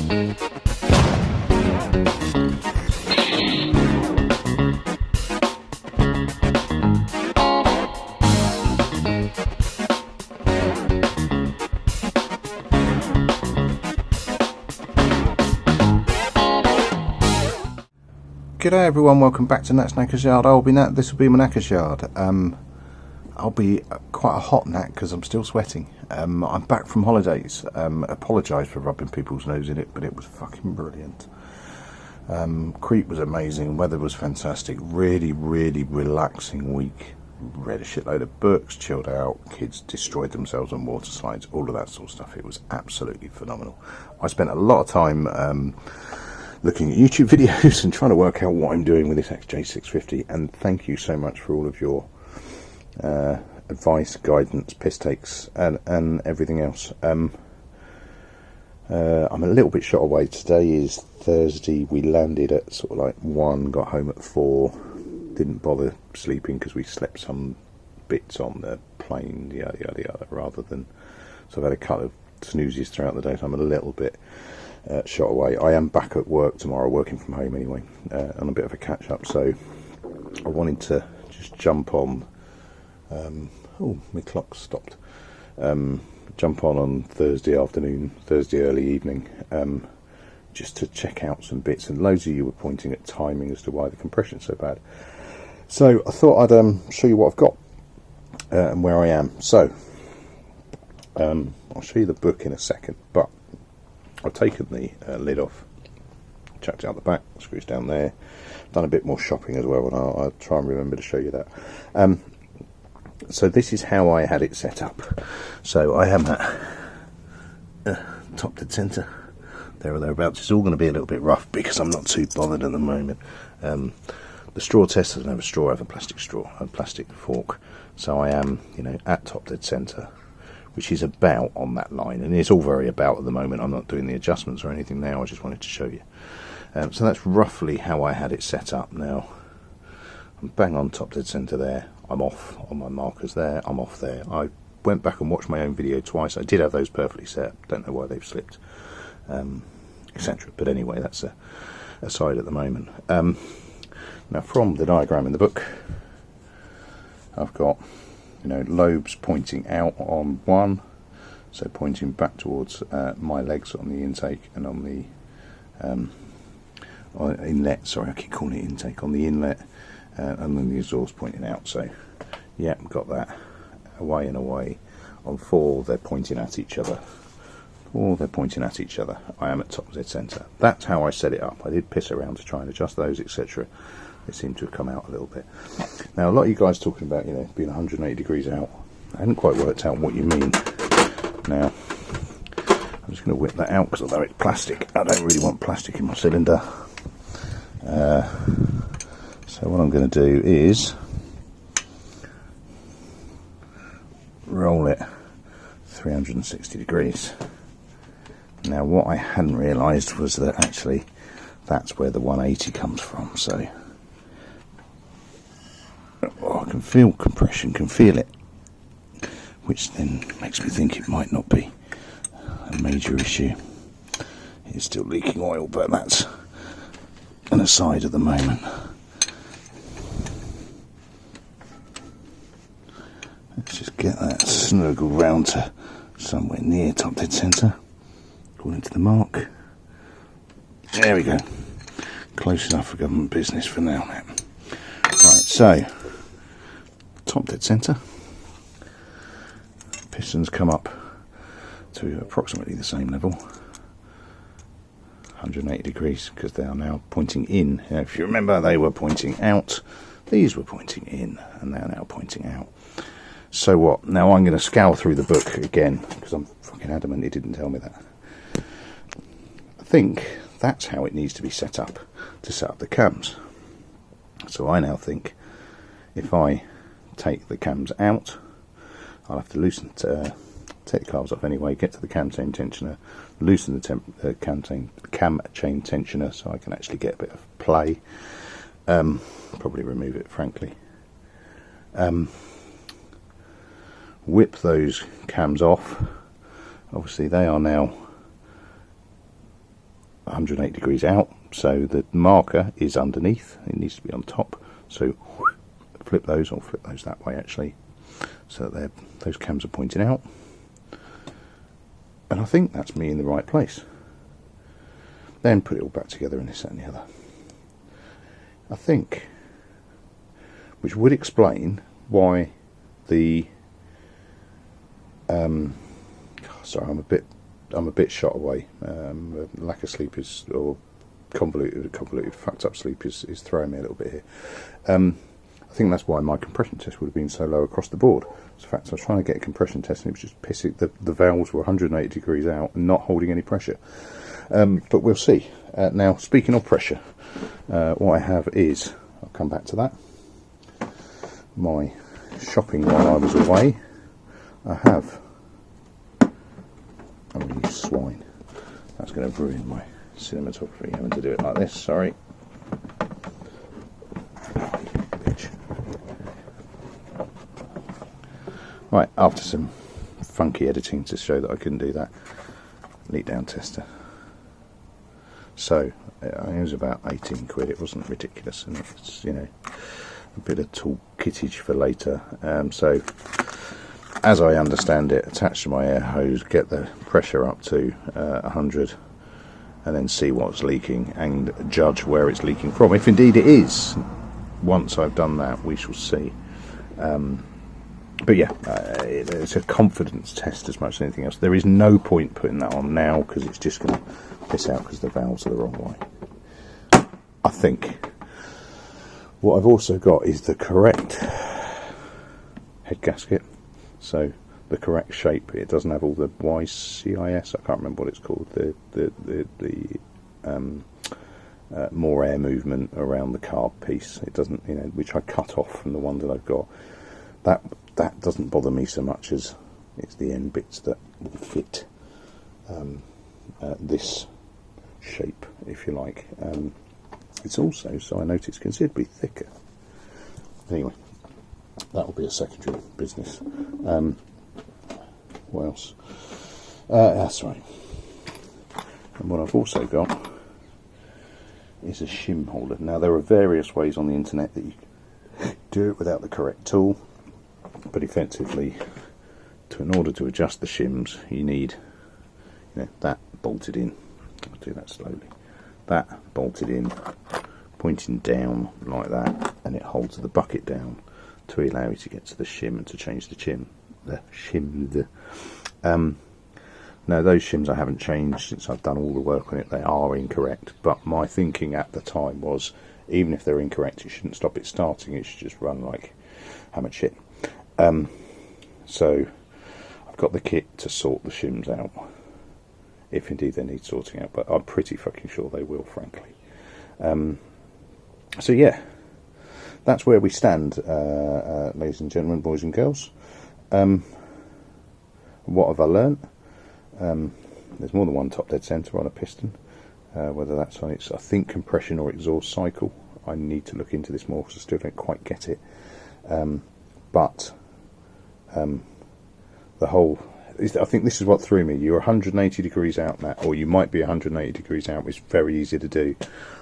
G'day everyone, welcome back to Nat's Knackers Yard. I'll be Nat, this will be my Knackers Yard. I'll be quite a hot Nat because I'm still sweating. I'm back from holidays. Apologise for rubbing people's nose in it, but it was fucking brilliant. Crete was amazing, weather was fantastic, really relaxing week. Read a shitload of books, chilled out, kids destroyed themselves on water slides, all of that sort of stuff. It was absolutely phenomenal. I spent a lot of time looking at YouTube videos and trying to work out what I'm doing with this XJ650, and thank you so much for all of your advice, guidance, piss takes and everything else. I'm a little bit shot away. Today is Thursday. We landed at sort of like 1, got home at 4, didn't bother sleeping because we slept some bits on the plane, yada, rather than, so I've had a couple of snoozes throughout the day, so I'm a little bit shot away. I am back at work tomorrow, working from home anyway, on a bit of a catch up, so I wanted to just jump on, oh, my clock stopped, jump on Thursday afternoon, Thursday early evening, just to check out some bits, and loads of you were pointing at timing as to why the compression's so bad, so I thought I'd show you what I've got and where I am. So I'll show you the book in a second, but I've taken the lid off, chucked it out the back, screws down there, done a bit more shopping as well, and I'll try and remember to show you that. So this is how I had it set up. So I am at top dead centre, there or thereabouts. It's all going to be a little bit rough because I'm not too bothered at the moment. The straw test doesn't have a straw, I have a plastic straw, a plastic fork. So I am, you know, at top dead centre, which is about on that line, and it's all very about at the moment. I'm not doing the adjustments or anything now, I just wanted to show you. So that's roughly how I had it set up. Now I'm bang on top dead centre there, I'm off on my markers there, I'm off there. I went back and watched my own video twice. I did have those perfectly set, don't know why they've slipped, etc. But anyway, that's aside at the moment. Now from the diagram in the book, I've got, you know, lobes pointing out on one, so pointing back towards my legs on the intake and on the inlet, sorry I keep calling it intake, on the inlet, and then the exhaust pointing out. So yeah, got that away and away. On 4 they're pointing at each other, 4 they're pointing at each other. I am at top dead centre. That's how I set it up. I did piss around to try and adjust those, etc. They seem to have come out a little bit. Now a lot of you guys talking about, you know, being 180 degrees out. I hadn't quite worked out what you mean. Now I'm just going to whip that out because although it's plastic, I don't really want plastic in my cylinder. So what I'm going to do is roll it 360 degrees. Now what I hadn't realised was that actually that's where the 180 comes from. So I can feel compression, can feel it, which then makes me think it might not be a major issue. It's still leaking oil, but that's an aside at the moment. Let's just get that snuggled round to somewhere near top dead centre, according to the mark. There we go. Close enough for government business for now, Matt. Right, so top dead centre. Pistons come up to approximately the same level, 180 degrees, because they are now pointing in. Now, if you remember, they were pointing out, these were pointing in, and they're now pointing out. So what? Now I'm going to scour through the book again, because I'm fucking adamant it didn't tell me that. I think that's how it needs to be set up, to set up the cams. So I now think if I take the cams out, I'll have to loosen, take the carbs off anyway, get to the cam chain tensioner, loosen the cam chain tensioner so I can actually get a bit of play. Probably remove it, frankly. Whip those cams off. Obviously they are now 180 degrees out, so the marker is underneath, it needs to be on top, so flip those, or flip those that way actually, so that those cams are pointing out, and I think that's me in the right place. Then put it all back together in this, that and the other. I think, which would explain why the sorry, I'm a bit shot away. Lack of sleep is, or convoluted, fucked up sleep is throwing me a little bit here. I think that's why my compression test would have been so low across the board. So in fact, I was trying to get a compression test and it was just pissing. The valves were 180 degrees out and not holding any pressure. But we'll see. Now, speaking of pressure, what I have is, I'll come back to that, my shopping while I was away. I have, oh, you swine, that's going to ruin my cinematography, having to do it like this, sorry. Bitch. Right, after some funky editing to show that I couldn't do that, leak down tester. So it was about 18 quid, it wasn't ridiculous, and it's, you know, a bit of tool kittage for later. So as I understand it, attach to my air hose, get the pressure up to 100, and then see what's leaking and judge where it's leaking from, if indeed it is. Once I've done that, we shall see. But yeah, it's a confidence test as much as anything else. There is no point putting that on now because it's just going to piss out because the valves are the wrong way, I think. What I've also got is the correct head gasket, so the correct shape. It doesn't have all the YCIS, I can't remember what it's called, the more air movement around the carb piece. It doesn't, you know, which I cut off from the one that I've got. That doesn't bother me so much as it's the end bits that will fit this shape, if you like. It's also, so I notice, considerably thicker. Anyway, that will be a secondary business. What else? That's right. And what I've also got is a shim holder. Now, there are various ways on the internet that you can do it without the correct tool, but effectively, in order to adjust the shims, you need, you know, that bolted in. I'll do that slowly. That bolted in, pointing down like that, and it holds the bucket down to allow you to get to the shim and to change the shim. Now, those shims I haven't changed since I've done all the work on it. They are incorrect, but my thinking at the time was, even if they're incorrect, you shouldn't stop it starting. It should just run like hammered shit. So I've got the kit to sort the shims out, if indeed they need sorting out, but I'm pretty fucking sure they will, frankly. So yeah, that's where we stand, ladies and gentlemen, boys and girls. What have I learnt? There's more than one top dead centre on a piston, whether that's on its, I think, compression or exhaust cycle. I need to look into this more because I still don't quite get it. But the whole, I think this is what threw me. You're 180 degrees out, Matt, or you might be 180 degrees out, which is very easy to do.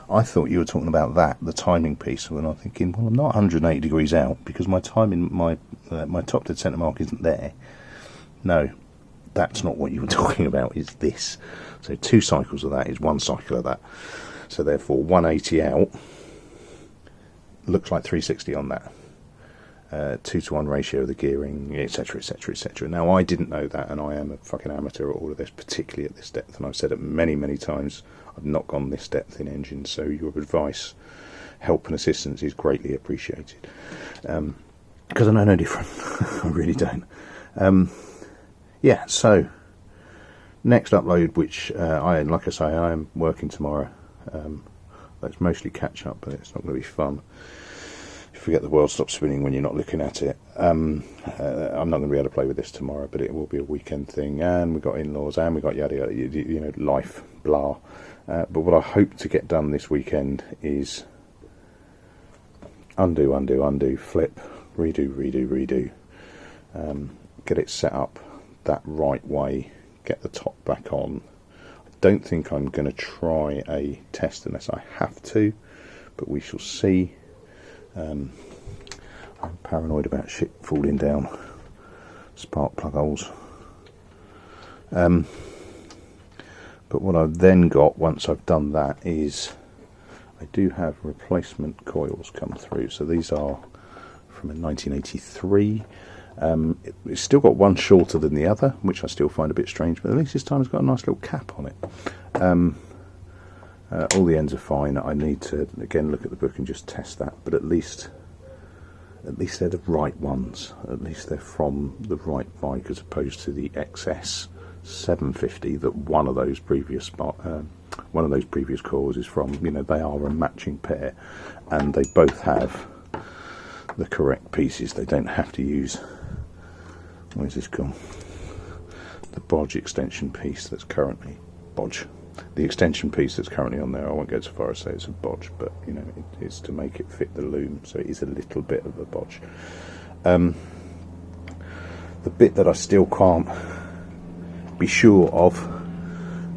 I thought you were talking about that, the timing piece, and I'm thinking, well, I'm not 180 degrees out because my timing, my top dead centre mark isn't there. No, that's not what you were talking about, is this. So 2 cycles of that is 1 cycle of that. So therefore 180 out looks like 360 on that. 2-to-1 ratio of the gearing, etc, etc, etc. Now, I didn't know that, and I am a fucking amateur at all of this, particularly at this depth, and I've said it many, many times, I've not gone this depth in engines, so your advice, help and assistance is greatly appreciated. Because I know no different. I really don't. Yeah, so next upload, which like I say, I am working tomorrow. That's mostly catch up, but it's not going to be fun. You forget the world stops spinning when you're not looking at it. I'm not going to be able to play with this tomorrow, but it will be a weekend thing. And we've got in-laws, and we've got yada yada, you know, life, blah. But what I hope to get done this weekend is undo, flip, redo. Get it set up that right way, get the top back on. I don't think I'm going to try a test unless I have to, but we shall see. I'm paranoid about shit falling down spark plug holes. But what I've then got once I've done that is I do have replacement coils come through. So these are from a 1983. It's still got one shorter than the other, which I still find a bit strange, but at least this time it's got a nice little cap on it. All the ends are fine. I need to again look at the book and just test that, but at least they're the right ones. At least they're from the right bike, as opposed to the XS750 that one of those previous coils is from. You know, they are a matching pair, and they both have the correct pieces. They don't have to use, where's this gone? The bodge extension piece that's currently the extension piece that's currently on there. I won't go so far as say it's a bodge, but you know, it's to make it fit the loom, so it is a little bit of a bodge. The bit that I still can't be sure of,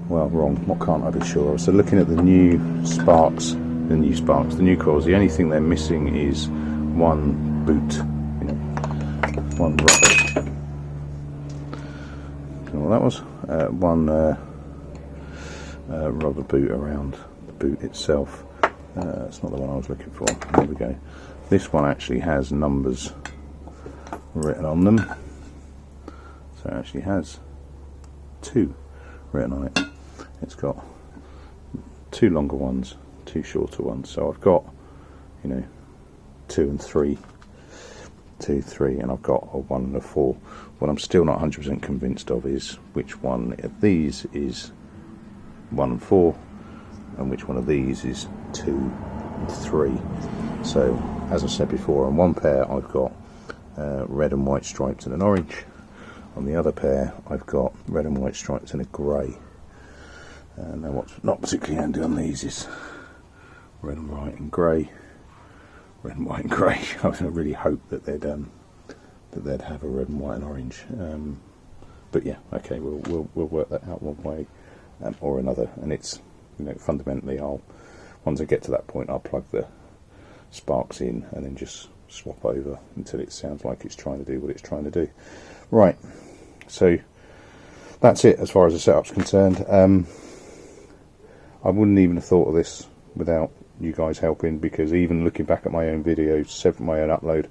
well, wrong, what can't I be sure of? So looking at the new coils, the only thing they're missing is one boot, you know, one rubber. Don't know what that was. One rubber boot around the boot itself. It's not the one I was looking for. There we go. This one actually has numbers written on them. So it actually has 2 written on it. It's got 2 longer ones, 2 shorter ones. So I've got, you know, 2 and 3, 2, 3, and I've got a 1 and a 4. What I'm still not 100% convinced of is which one of these is 1 and 4, and which one of these is 2 and 3. So, as I said before, on one pair I've got red and white stripes and an orange. On the other pair I've got red and white stripes and a grey. Now what's not particularly handy on these is red and white and grey. Red and white and grey. I really hope that they'd have a red and white and orange. But yeah, okay, we'll work that out one way or another. And it's, you know, fundamentally, once I get to that point, I'll plug the sparks in and then just swap over until it sounds like it's trying to do what it's trying to do. Right, so that's it as far as the setup's concerned. I wouldn't even have thought of this without you guys helping, because even looking back at my own videos, my own upload,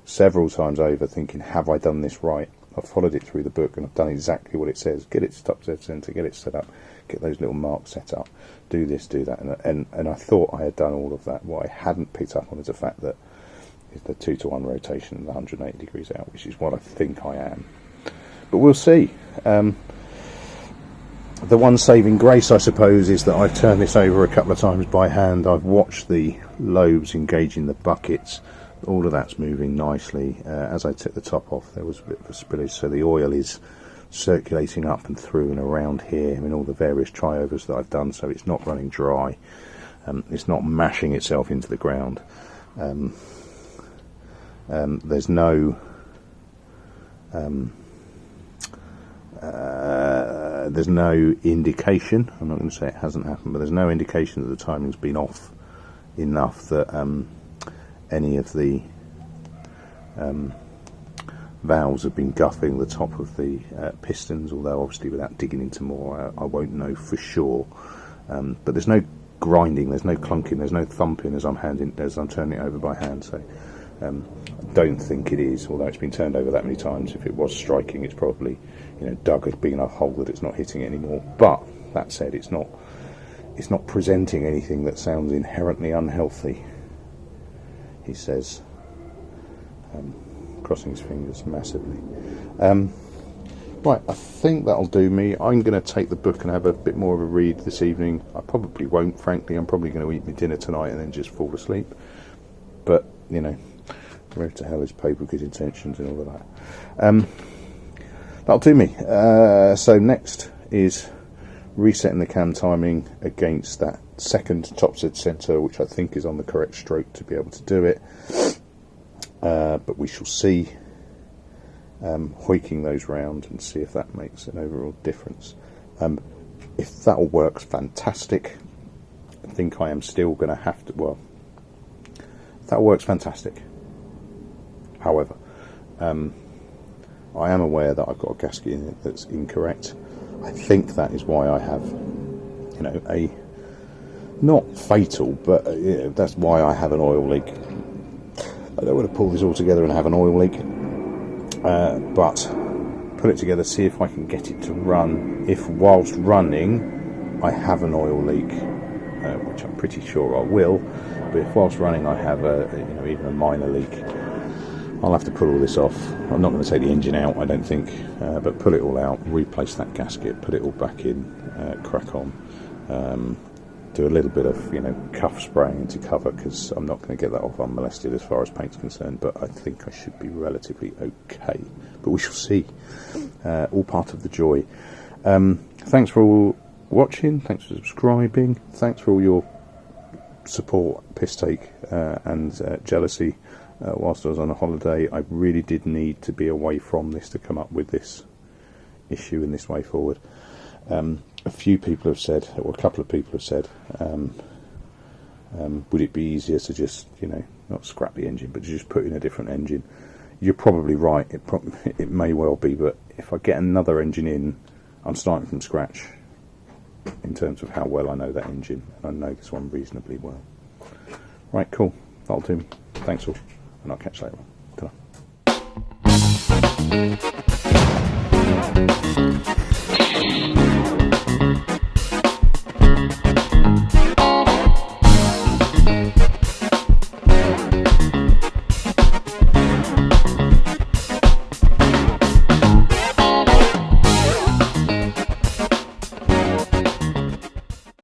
several times over, thinking, have I done this right? I've followed it through the book and I've done exactly what it says. Get it top dead center, get it set up, get those little marks set up, do this, do that, and I thought I had done all of that. What I hadn't picked up on is the fact that it's the 2-to-1 rotation and the 180 degrees out, which is what I think I am. But we'll see. The one saving grace, I suppose, is that I've turned this over a couple of times by hand. I've watched the lobes engaging the buckets. All of that's moving nicely. As I took the top off, there was a bit of a spillage, so the oil is circulating up and through and around here. I mean, all the various tri-overs that I've done, so it's not running dry. It's not mashing itself into the ground. There's no indication, I'm not going to say it hasn't happened, but there's no indication that the timing's been off enough that any of the valves have been guffing the top of the pistons, although obviously without digging into more I won't know for sure. But there's no grinding, there's no clunking, there's no thumping as I'm turning it over by hand, so I don't think it is, although it's been turned over that many times. If it was striking, it's probably, you know, dug a big enough hole that it's not hitting it anymore. But that said, it's not presenting anything that sounds inherently unhealthy, he says, crossing his fingers massively. Right, I think that'll do me. I'm going to take the book and have a bit more of a read this evening. I probably won't, frankly. I'm probably going to eat my dinner tonight and then just fall asleep. But, you know, where to hell is paid with good intentions and all of that. That'll do me. So next is resetting the cam timing against that second top dead center, which I think is on the correct stroke to be able to do it. But we shall see. Hoiking those round and see if that makes an overall difference. If that all works, fantastic. I think I am still going to have to, well, if that works, fantastic. However, I am aware that I've got a gasket in it that's incorrect. I think that is why I have, you know, a, not fatal, but you know, that's why I have an oil leak. I don't want to pull this all together and have an oil leak, but put it together, see if I can get it to run. If whilst running I have an oil leak, which I'm pretty sure I will, but if whilst running I have a, you know, even a minor leak, I'll have to pull all this off. I'm not going to take the engine out, I don't think, but pull it all out, replace that gasket, put it all back in, crack on, do a little bit of, you know, cuff spraying to cover, because I'm not going to get that off unmolested as far as paint's concerned, but I think I should be relatively okay. But we shall see. All part of the joy. Thanks for all watching, thanks for subscribing, thanks for all your support, piss take, and jealousy whilst I was on a holiday. I really did need to be away from this to come up with this issue and this way forward. A few people have said, or a couple of people have said, would it be easier to just, you know, not scrap the engine, but to just put in a different engine? You're probably right, it may well be, but if I get another engine in, I'm starting from scratch in terms of how well I know that engine, and I know this one reasonably well. Right, cool, that'll do me. Thanks all, and I'll catch you later on. Ta-ra.